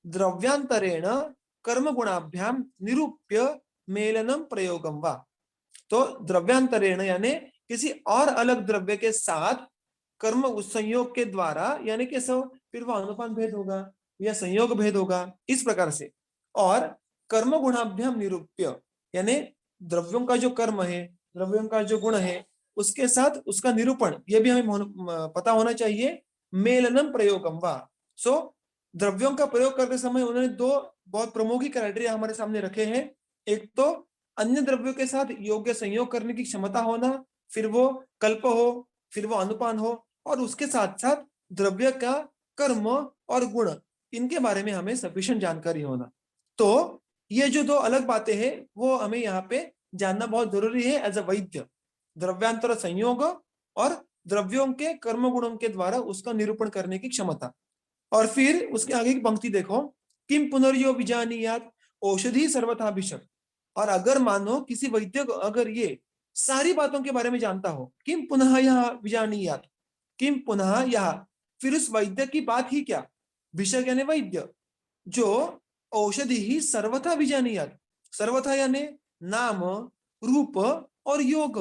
A: द्रव्यांतरेण कर्म गुणाभ्याम निरूप्य मेलनम प्रयोगम वा। तो द्रव्यांतरेण यानी किसी और अलग द्रव्य के साथ कर्म उस संयोग के द्वारा, यानी कि फिर वह अनुपान भेद होगा या संयोग भेद होगा, इस प्रकार से। और कर्म गुणाभ्याम निरूप्य यानी द्रव्यों का जो कर्म है, द्रव्यों का जो गुण है, उसके साथ उसका निरूपण, यह भी हमें पता होना चाहिए। मेलनम प्रयोगम वा। सो द्रव्यों का प्रयोग करते समय उन्होंने दो बहुत प्रमुख क्राइटेरिया हमारे सामने रखे हैं। एक तो अन्य द्रव्यों के साथ योग्य संयोग करने की क्षमता होना, फिर वो कल्प हो, फिर वो अनुपान हो, और उसके साथ साथ द्रव्य का कर्म और गुण, इनके बारे में हमें सफिशिएंट जानकारी होना। तो ये जो दो अलग बातें हैं, वो हमें यहाँ पे जानना बहुत जरूरी है एज अ वैद्य। द्रव्यांतर संयोग और द्रव्यों के कर्म गुणों के द्वारा उसका निरूपण करने की क्षमता। और फिर उसके आगे की पंक्ति देखो, किम पुनर्यो बीजानीयात औषधि सर्वथाभिषक। और अगर मानो किसी वैद्य को अगर ये सारी बातों के बारे में जानता हो, किम पुनः यह बीजानीयात, किम पुनः यह, फिर उस वैद्य की बात ही क्या, भिषक यानी वैद्य, जो औषधि ही सर्वथा बीजानीयात, सर्वथा यानी नाम, रूप और योग।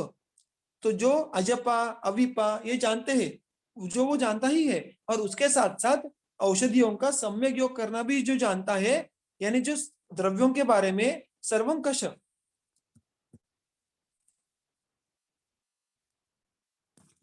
A: तो जो अजपा अविपा ये जानते हैं, जो वो जानता ही है, और उसके साथ साथ औषधियों का सम्यक योग करना भी जो जानता है, यानी जो द्रव्यों के बारे में सर्वंकष,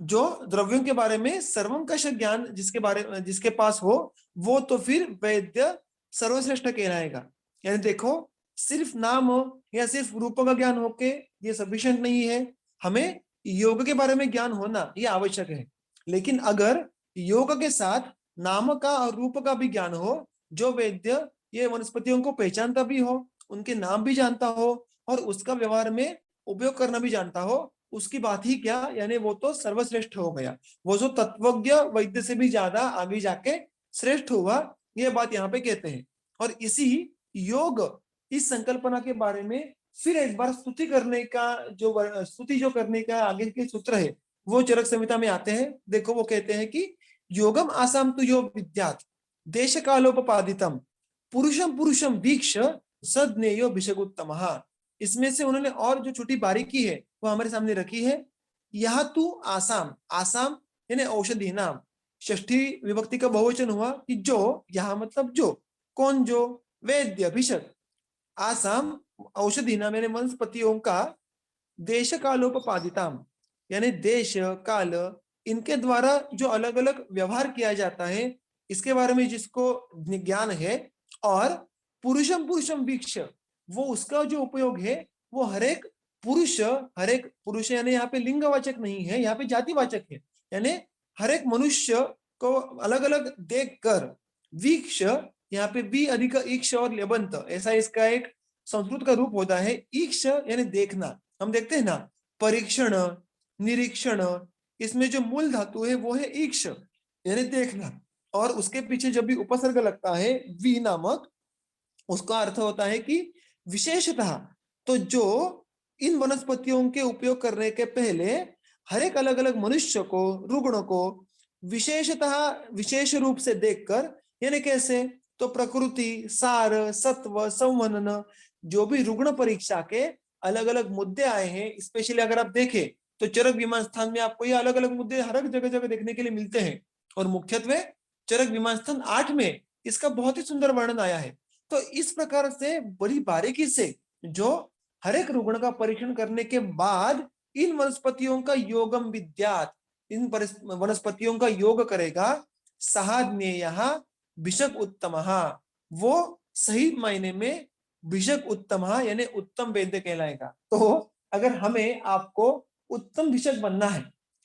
A: जो द्रव्यों के बारे में सर्वंकष ज्ञान जिसके पास हो, वो तो फिर वैद्य सर्वश्रेष्ठ कहलाएगा। यानी देखो, सिर्फ नाम हो या सिर्फ रूप का ज्ञान होके ये सफिशिएंट नहीं है, हमें योग के बारे में ज्ञान होना ये आवश्यक है। लेकिन अगर योग के साथ नाम का और रूप का भी ज्ञान हो, जो वैद्य ये वनस्पतियों को पहचानता भी हो, उनके नाम भी जानता हो, और उसका व्यवहार में उपयोग करना भी जानता हो, उसकी बात ही क्या, यानी वो तो सर्वश्रेष्ठ हो गया। वो जो तत्वज्ञ वैद्य से भी ज्यादा आगे जाके श्रेष्ठ हुआ, ये बात यहाँ पे कहते हैं। और इसी योग, इस संकल्पना के बारे में फिर एक बार स्तुति करने का स्तुति जो करने का आगे के सूत्र है वो चरक संहिता में आते हैं। देखो वो कहते हैं कि योगम आसाम तु यो विद्यात् देश कालोपपादितम पुरुषम पुरुषम वीक्ष सद्नेयो भिषगोत्तमः। इसमें से उन्होंने और जो छोटी बारीकी है वो हमारे सामने रखी है। यह तू आसाम, आसाम यानी औषधि नाम, षष्ठी विभक्ति का बहुवचन हुआ कि जो, यहाँ मतलब जो, कौन जो, वैद्य भिषक, आसाम औषधि नाम यानी वनस्पतियों का, देश कालोपपादिताम यानी देश काल इनके द्वारा जो अलग अलग व्यवहार किया जाता है इसके बारे में जिसको ज्ञान है, और पुरुषम पुरुषम वीक्ष वो उसका जो उपयोग है वो हर एक पुरुष यानी यहाँ पे लिंगवाचक नहीं है, यहाँ पे जातिवाचक है, यानी हर एक मनुष्य को अलग अलग देख कर, वीक्ष यहाँ पे बी अधिक ईक्ष और लेबंत ऐसा इसका एक संस्कृत का रूप होता है। ईक्ष यानी देखना, हम देखते हैं ना परीक्षण, निरीक्षण, इसमें जो मूल धातु है वो है ईक्ष यानी देखना, और उसके पीछे जब भी उपसर्ग लगता है वी नामक, उसका अर्थ होता है कि विशेषतः। तो जो इन वनस्पतियों के उपयोग करने के पहले हर एक अलग अलग मनुष्य को, रुग्ण को विशेषतः विशेष रूप से देखकर, यानी कैसे, तो प्रकृति, सार, सत्व, संवनन, जो भी रुग्ण परीक्षा के अलग अलग मुद्दे आए हैं, स्पेशली अगर आप देखें तो चरक विमान स्थान में आपको ये अलग अलग मुद्दे हर एक जगह जगह देखने के लिए मिलते हैं, और मुख्यत्वे चरक विमान स्थान 8 में इसका बहुत ही सुंदर वर्णन आया है। तो इस प्रकार से बड़ी बारीकी से जो हर एक रुग्ण का परीक्षण करने के बाद इन वनस्पतियों का योगम विद्यात, इन वनस्पतियों का योग करेगा, सहाज्ञेयः भिषक उत्तमः, वो सही मायने में भिषक उत्तमः यानी उत्तम वैद्य कहलाएगा। तो अगर हमें आपको उत्तम भिषक बनना है,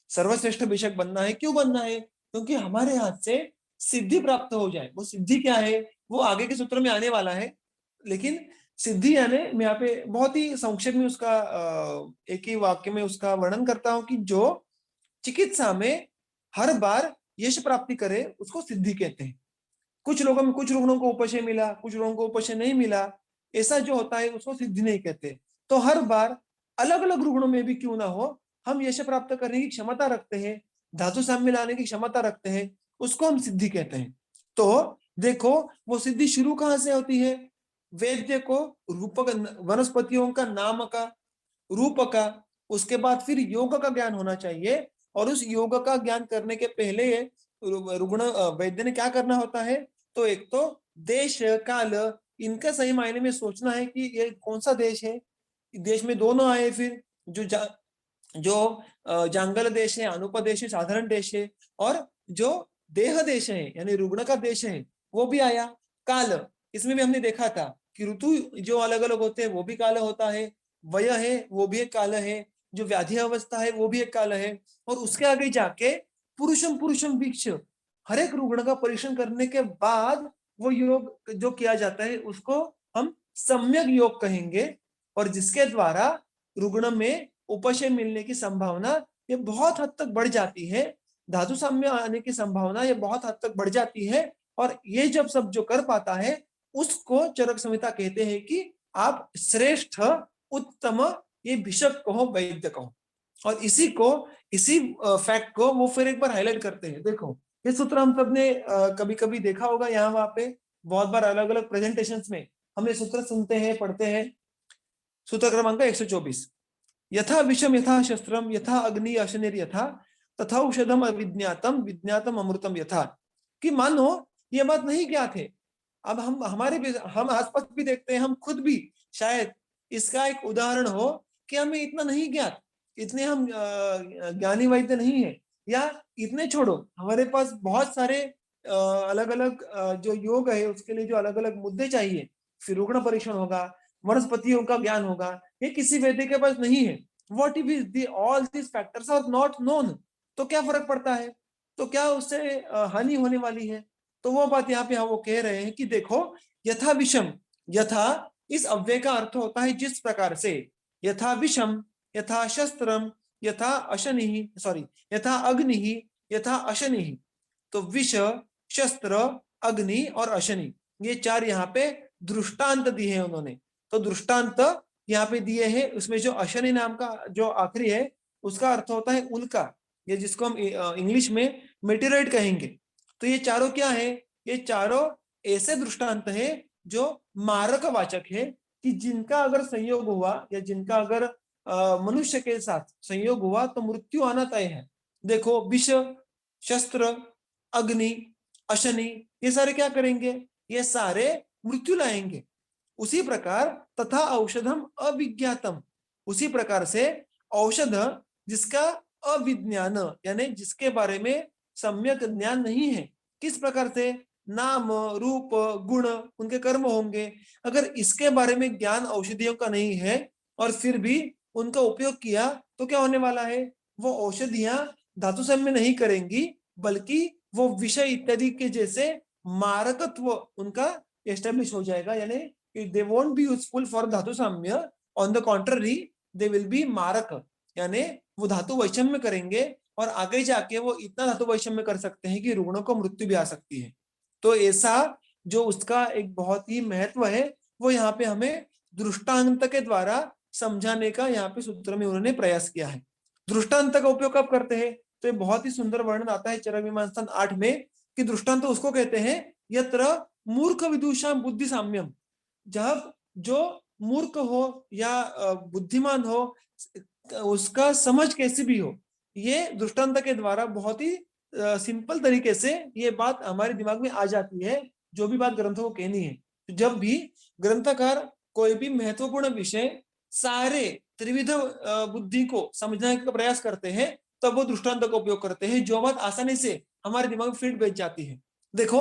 A: सर्वश्रेष्ठ भिषक बनना है, क्यों बनना है? क्योंकि हमारे हाथ से सिद्धि प्राप्त हो जाए। वो सिद्धि क्या है वो आगे के सूत्र में आने वाला है, लेकिन सिद्धि यानी मैं यहाँ पे बहुत ही संक्षेप में उसका एक ही वाक्य में उसका वर्णन करता हूं कि जो चिकित्सा में हर बार यश प्राप्ति करे उसको सिद्धि कहते हैं। कुछ लोगों में, कुछ रुग्णों को उपशय मिला, कुछ लोगों को उपशय नहीं मिला, ऐसा जो होता है उसको सिद्धि नहीं कहते। तो हर बार अलग अलग रुग्णों में भी क्यों ना हो, हम यश प्राप्त करने की क्षमता रखते हैं, धातु साम्य लाने की क्षमता रखते हैं, उसको हम सिद्धि कहते हैं। तो देखो वो सिद्धि शुरू कहां से होती है? वैद्य को रूपक, वनस्पतियों का नाम का, रूप का, उसके बाद फिर योग का ज्ञान होना चाहिए, और उस योग का ज्ञान करने के पहले रुग्ण वैद्य ने क्या करना होता है? तो एक तो देश काल इनका सही मायने में सोचना है कि ये कौन सा देश है। देश में दोनों आए, फिर जो जांगल देश है, अनुपदेश है, साधारण देश है, और जो देह देश है यानी रुग्ण का देश है वो भी आया। काल, इसमें भी हमने देखा था कि ऋतु जो अलग अलग होते हैं वो भी काल होता है, वय है वो भी एक काल है, जो व्याधि अवस्था है वो भी एक काल है, और उसके आगे जाके पुरुषम पुरुषम वीक्ष, हर एक रुग्ण का परीक्षण करने के बाद वो योग जो किया जाता है उसको हम सम्यक योग कहेंगे, और जिसके द्वारा रुग्ण में उपशय मिलने की संभावना ये बहुत हद तक बढ़ जाती है, धातु साम्य आने की संभावना ये बहुत हद तक बढ़ जाती है, और ये जब सब जो कर पाता है उसको चरक संहिता कहते हैं कि आप श्रेष्ठ, उत्तम, ये भिषक कहो, वैद्य कहो। और इसी फैक्ट को वो फिर एक बार हाईलाइट करते हैं। देखो ये सूत्र हम सबने कभी कभी देखा होगा, यहाँ वहां पे बहुत बार अलग अलग प्रेजेंटेशंस में हम ये सूत्र सुनते हैं, पढ़ते हैं। सूत्र क्रमांक 124, यथा विषम यथा शस्त्रम यथा अग्नि अशनिर यथा तथा औषधम अविज्ञातम विज्ञातम अमृतम यथा, कि मानो ये बात नहीं ज्ञात है। अब हम आसपास भी देखते हैं, हम खुद भी शायद इसका एक उदाहरण हो कि हमें इतना नहीं ज्ञात, इतने हम ज्ञानी वैद्य नहीं है, या इतने छोड़ो हमारे पास बहुत सारे अलग अलग जो योग है उसके लिए जो अलग अलग मुद्दे चाहिए, फिर रुग्ण परीक्षण होगा, वनस्पतियों का ज्ञान होगा, ये किसी वैद्य के पास नहीं है। What if all this factors are not known, तो क्या फर्क पड़ता है? तो क्या उससे हानि होने वाली है? तो वो बात यहाँ पे हम वो कह रहे हैं कि देखो यथा विषम, यथा इस अव्यय का अर्थ होता है जिस प्रकार से, यथा विषम यथा शस्त्रम यथा अशनि, सॉरी यथा अग्नि यथा अशनि, तो विष, शस्त्र, अग्नि और अशनि, ये चार यहाँ पे दृष्टांत दिए हैं उन्होंने। तो दृष्टांत यहाँ पे दिए हैं, उसमें जो अशनि नाम का जो आखिरी है उसका अर्थ होता है उल्का, ये जिसको हम इंग्लिश में मेटेराइट कहेंगे। तो ये चारों क्या है, ये चारों ऐसे दृष्टांत है जो मारक वाचक है, कि जिनका अगर संयोग हुआ या जिनका अगर मनुष्य के साथ संयोग हुआ तो मृत्यु आना तय है। देखो विष, शस्त्र, अग्नि, अशनि, ये सारे क्या करेंगे, ये सारे मृत्यु लाएंगे। उसी प्रकार तथा औषधम अविज्ञातम, उसी प्रकार से औषध जिसका अविज्ञान यानी जिसके बारे में सम्यक ज्ञान नहीं है, किस प्रकार से, नाम रूप गुण उनके कर्म होंगे, अगर इसके बारे में ज्ञान औषधियों का नहीं है और फिर भी उनका उपयोग किया तो क्या होने वाला है, वो औषधियां धातु सम्य नहीं करेंगी, बल्कि वो विषय इत्यादि के जैसे मारकत्व उनका एस्टेब्लिश हो जाएगा, यानी they won't be useful for धातु साम्य, on the contrary they will be मारक, यानी वो धातु वैषम्य करेंगे और आगे जाके वो इतना धातु वैषम्य कर सकते हैं कि रुग्णों को मृत्यु भी आ सकती है। तो ऐसा जो उसका एक बहुत ही महत्व है वो यहाँ पे हमें दृष्टांत के द्वारा समझाने का यहाँ पे सूत्र में उन्होंने प्रयास किया है। दृष्टांत का उपयोग कब करते हैं, तो ये बहुत ही सुंदर वर्णन आता है चरक मीमांसा 8 में, कि दृष्टांत उसको कहते हैं यत्र मूर्ख विदुषा बुद्धि साम्यम, जब जो मूर्ख हो या बुद्धिमान हो उसका समझ कैसी भी हो, ये दृष्टांत के द्वारा बहुत ही सिंपल तरीके से ये बात हमारे दिमाग में आ जाती है, जो भी बात ग्रंथों को कहनी है। तो जब भी ग्रंथकार कोई भी महत्वपूर्ण विषय सारे त्रिविध बुद्धि को समझने का प्रयास करते हैं, तब वो दृष्टांत का उपयोग करते हैं, जो बात आसानी से हमारे दिमाग में फिट बैठ जाती है। देखो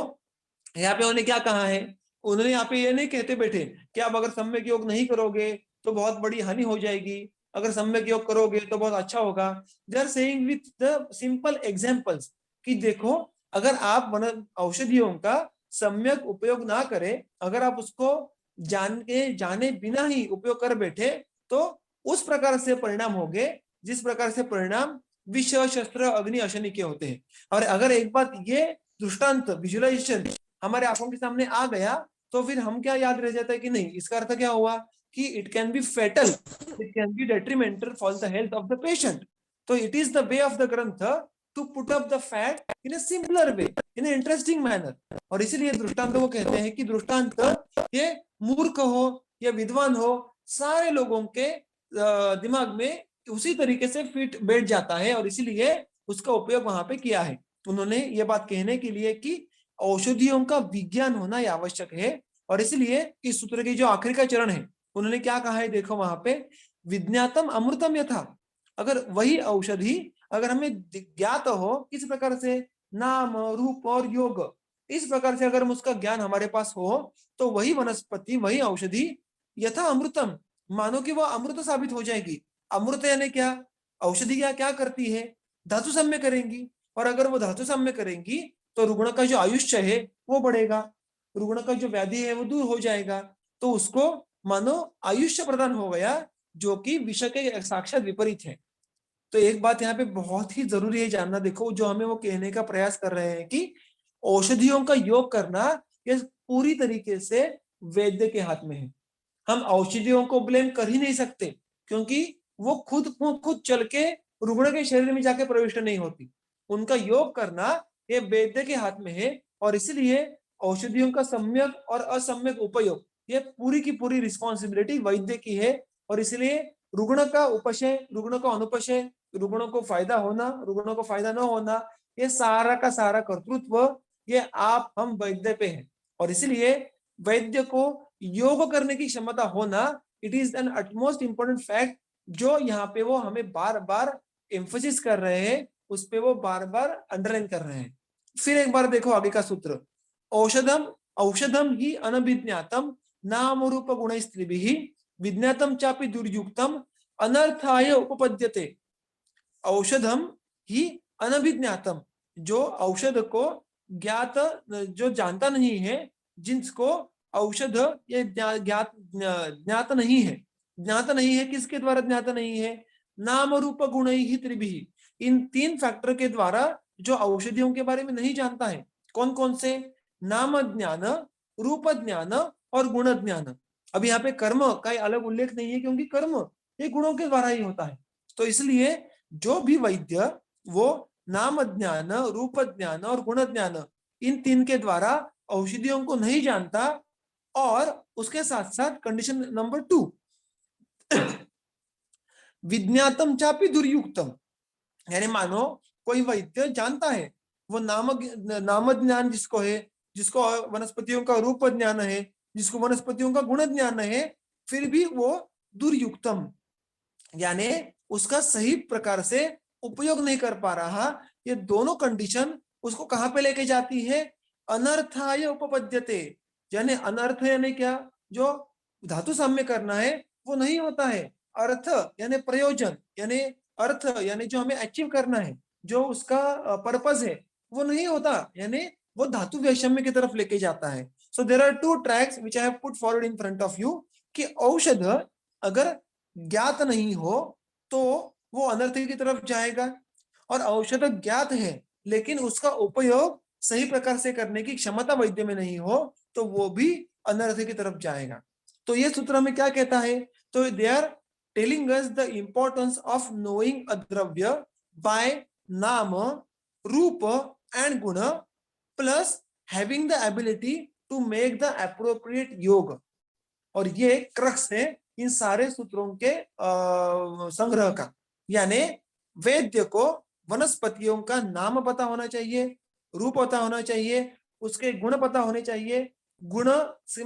A: यहाँ पे उन्होंने क्या कहा है, उन्होंने यहाँ पे ये नहीं कहते बैठे कि आप अगर सम्यक योग नहीं करोगे तो बहुत बड़ी हानि हो जाएगी, अगर सम्यक योग करोगे तो बहुत अच्छा होगा। They are saying with the simple examples कि देखो अगर आप औषधियों का सम्यक उपयोग ना करें, अगर आप उसको जाने बिना ही उपयोग कर बैठे तो उस प्रकार से परिणाम होंगे जिस प्रकार से परिणाम विष, शस्त्र, अग्नि, अशनि के होते हैं। और अगर एक बात ये दृष्टांत विजुअलाइजेशन हमारे आंखों के सामने आ गया तो फिर हम क्या याद रह जाता है कि नहीं, इसका अर्थ क्या हुआ कि it can be fatal, it can be detrimental for the health of the patient. तो it is the way of the ग्रंथ to put up the fact in a simpler way, in a interesting manner. और इसीलिए दृष्टांत को कहते हैं कि दृष्टांत ये मूर्ख हो या विद्वान हो, सारे लोगों के दिमाग में उसी तरीके से फिट बैठ जाता है, और इसीलिए उसका उपयोग वहां पे किया है। उन्होंने ये बात कहने के लिए कि औषधियों का विज्ञान होना आवश्यक है, और इसलिए इस सूत्र की जो आखिरी का चरण है उन्होंने क्या कहा है, देखो वहां पे विज्ञातम अमृतम यथा, अगर वही औषधि अगर हमें ज्ञात हो किस प्रकार से, नाम रूप और योग, इस प्रकार से अगर उसका ज्ञान हमारे पास हो तो वही वनस्पति वही औषधि यथा अमृतम, मानो कि वह अमृत साबित हो जाएगी। अमृत यानी क्या, औषधि क्या करती है, धातु सम्य करेंगी, और अगर वो धातु सम्य करेंगी तो रुग्ण का जो आयुष्य है वो बढ़ेगा, रुग्ण का जो व्याधि है वो दूर हो जाएगा, तो उसको मानो आयुष्य प्रदान हो गया, जो कि विष के साक्षात विपरीत है। तो एक बात यहाँ पे बहुत ही जरूरी है जानना, देखो जो हमें वो कहने का प्रयास कर रहे हैं कि औषधियों का योग करना ये पूरी तरीके से वैद्य के हाथ में है। हम औषधियों को ब्लेम कर ही नहीं सकते, क्योंकि वो खुद चल के रुग्ण के शरीर में जाके प्रविष्ट नहीं होती, उनका योग करना ये वैद्य के हाथ में है। और इसलिए औषधियों का सम्यक और असम्यक उपयोग ये पूरी की पूरी रिस्पॉन्सिबिलिटी वैद्य की है। और इसलिए रुग्ण का उपशय, रुग्ण का अनुपशय, रुग्णों को फायदा होना, रुग्णों को फायदा न होना, ये सारा का सारा कर्तृत्व ये आप हम वैद्य पे है। और इसलिए वैद्य को योग करने की क्षमता होना, it is an utmost important fact, जो यहाँ पे वो हमें बार बार एम्फोसिस कर रहे हैं, उस पे वो बार बार अंडरलाइन कर रहे हैं। फिर एक बार देखो आगे का सूत्र, औषधम औषधम ही अनभिज्ञातम नाम रूप गुण स्त्रीभिः विज्ञातम चापि दुर्युक्तम अनर्थाय उपपद्यते। औषधम ही अनभिज्ञातम, जो औषध को ज्ञात जो जानता नहीं है, जिसको औषध ये ज्ञात नहीं है, ज्ञात नहीं है किसके द्वारा ज्ञात नहीं है, नाम रूप गुण ही त्रिभिः, इन तीन फैक्टर के द्वारा जो औषधियों के बारे में नहीं जानता है। कौन कौन से, नाम ज्ञान, रूप ज्ञान और गुण ज्ञान। अब यहाँ पे कर्म का अलग उल्लेख नहीं है, क्योंकि कर्म ये गुणों के द्वारा ही होता है। तो इसलिए जो भी वैद्य वो नाम ज्ञान, रूप ज्ञान और गुण ज्ञान, इन तीन के द्वारा औषधियों को नहीं जानता, और उसके साथ साथ कंडीशन नंबर 2, विज्ञातम चापि दुर्युक्तम, यानी मानो कोई वैद्य जानता है, वो नाम ज्ञान जिसको है, जिसको वनस्पतियों का रूप ज्ञान है, जिसको वनस्पतियों का गुण ज्ञान है, फिर भी वो दुर्युक्तम, यानी उसका सही प्रकार से उपयोग नहीं कर पा रहा। ये दोनों कंडीशन उसको कहां पे लेके जाती है? अनर्थाय उपपद्यते, यानी अनर्थ यानी क्या? जो धातु साम्य करना है वो नहीं होता है। अर्थ यानी प्रयोजन, यानी अर्थ यानी जो हमें अचीव करना है, जो उसका पर्पस है, वो नहीं होता, यानी वो धातु वैषम्य की तरफ लेके जाता है। So there are two tracks which I have put forward in front of you, कि औषध अगर ज्ञात नहीं हो तो वो अनर्थ की तरफ जाएगा, और औषध ज्ञात है लेकिन उसका उपयोग सही प्रकार से करने की क्षमता वैद्य में नहीं हो तो वो भी अनर्थ की तरफ जाएगा। तो ये सूत्र हमें क्या कहता है? तो they are telling us the importance of knowing a dravya by nama, rupa and guna, plus having the ability to make the appropriate yoga. और ये क्रक्स है इन सारे सूत्रों के संग्रह का। यानी वैद्य को वनस्पतियों का नाम पता होना चाहिए, रूप पता होना चाहिए, उसके गुण पता होने चाहिए, गुण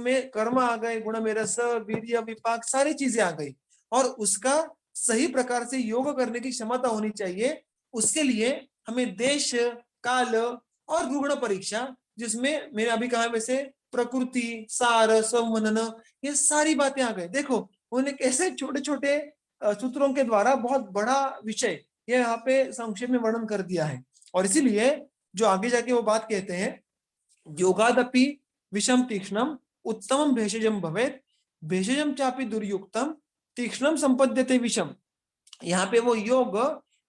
A: में कर्म आ गए, गुण में रस, वीर्य, विपाक, सारी चीजें आ गई, और उसका सही प्रकार से योग करने की क्षमता होनी चाहिए। उसके लिए हमें देश, काल और रुग्ण परीक्षा, जिसमें मैंने अभी कहा वैसे प्रकृति, सार, संवनन, ये सारी बातें आ गई। देखो उन्होंने कैसे छोटे छोटे सूत्रों के द्वारा बहुत बड़ा विषय ये यहाँ पे संक्षेप में वर्णन कर दिया है। और इसीलिए जो आगे जाके वो बात कहते हैं, योगादपि विषम तीक्ष्णम उत्तमम भेषजम भवेत, भेषजम चापि दुर्युक्तम तीक्ष्णम संपद्यते विषम। यहाँ पे वो योग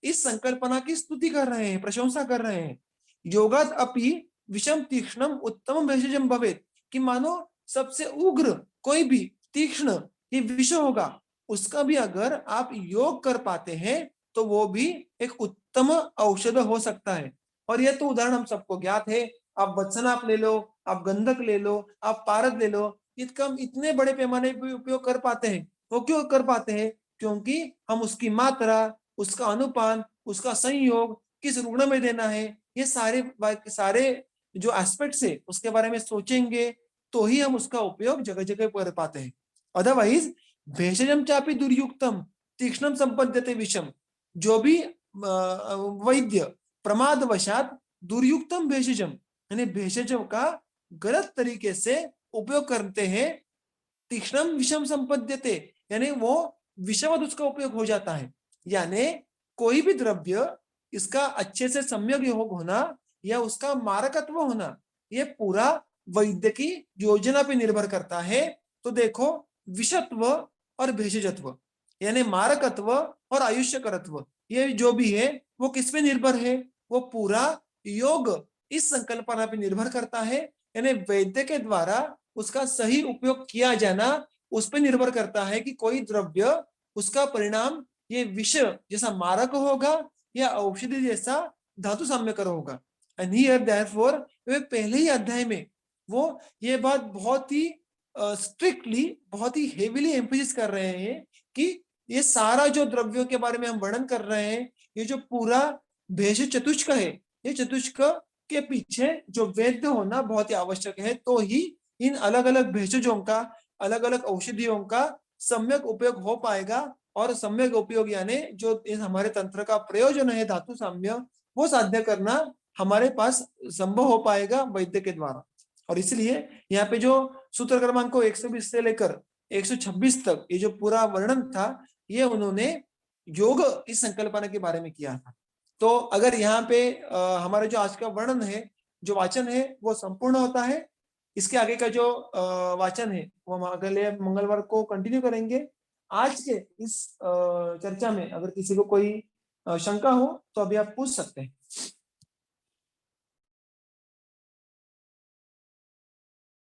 A: इस संकल्पना की स्तुति कर रहे हैं, प्रशंसा कर रहे हैं। योगाद अपि विषम तीक्ष्णम उत्तम भेषजम भवेत, कि मानो सबसे उग्र कोई भी तीक्ष्ण ये विष होगा, उसका भी अगर आप योग कर पाते हैं तो वो भी एक उत्तम औषध हो सकता है। और ये तो उदाहरण हम सबको ज्ञात है। आप वत्सनाप ले लो, आप गंधक ले लो, आप पारद ले लो, इतने बड़े पैमाने पे उपयोग कर पाते हैं। वो क्यों कर पाते हैं? क्योंकि हम उसकी मात्रा, उसका अनुपान, उसका संयोग किस रुग्ण में देना है, ये सारे जो एस्पेक्ट्स है उसके बारे में सोचेंगे तो ही हम उसका उपयोग जगह जगह कर पाते हैं। अदरवाइज भेषजम चापि दुर्युक्तम तीक्ष्णम संपद्यते विषम, जो भी वैद्य प्रमादवशात दुर्युक्तम भेषजम यानी भेषजों का गलत तरीके से उपयोग करते हैं, तीक्ष्णम विषम संपद्यते यानी वो विषवत उसका उपयोग हो जाता है। यानी कोई भी द्रव्य इसका अच्छे से सम्यक योग होना या उसका मारकत्व होना, ये पूरा वैद्य की योजना पे निर्भर करता है। तो देखो विषत्व और भेषजत्व यानी मारकत्व और आयुष्यकरत्व, ये जो भी है वो किस पे निर्भर है? वो पूरा योग इस संकल्पना पे निर्भर करता है, यानी वैद्य के द्वारा उसका सही उपयोग किया जाना उस पर निर्भर करता है कि कोई द्रव्य उसका परिणाम ये विष जैसा मारक होगा या औषधि जैसा धातु साम्यकर होगा। एंड हियर देयरफॉर वे पहले ही अध्याय में वो ये बात बहुत ही स्ट्रिक्टली, बहुत ही हेवीली एम्फेसिस कर रहे हैं कि ये सारा जो द्रव्यों के बारे में हम वर्णन कर रहे हैं, ये जो पूरा भेष चतुष्क है, ये चतुष्क के पीछे जो वैद्य होना बहुत ही आवश्यक है, तो ही इन अलग अलग भेषजों का, अलग अलग औषधियों का सम्यक उपयोग हो पाएगा। और सम्यक उपयोग यानी जो इस हमारे तंत्र का प्रयोजन है धातु साम्य, वो साध्य करना हमारे पास संभव हो पाएगा वैद्य के द्वारा। और इसलिए यहाँ पे जो सूत्र क्रमांक 120 से लेकर 126 तक ये जो पूरा वर्णन था, ये उन्होंने योग इस संकल्पना के बारे में किया था। तो अगर यहाँ पे हमारा जो आज का वर्णन है, जो वाचन है, वो संपूर्ण होता है। इसके आगे का जो वाचन है वो हम अगले मंगलवार को कंटिन्यू करेंगे। आज के इस चर्चा में अगर किसी को कोई शंका हो तो अभी आप पूछ सकते हैं।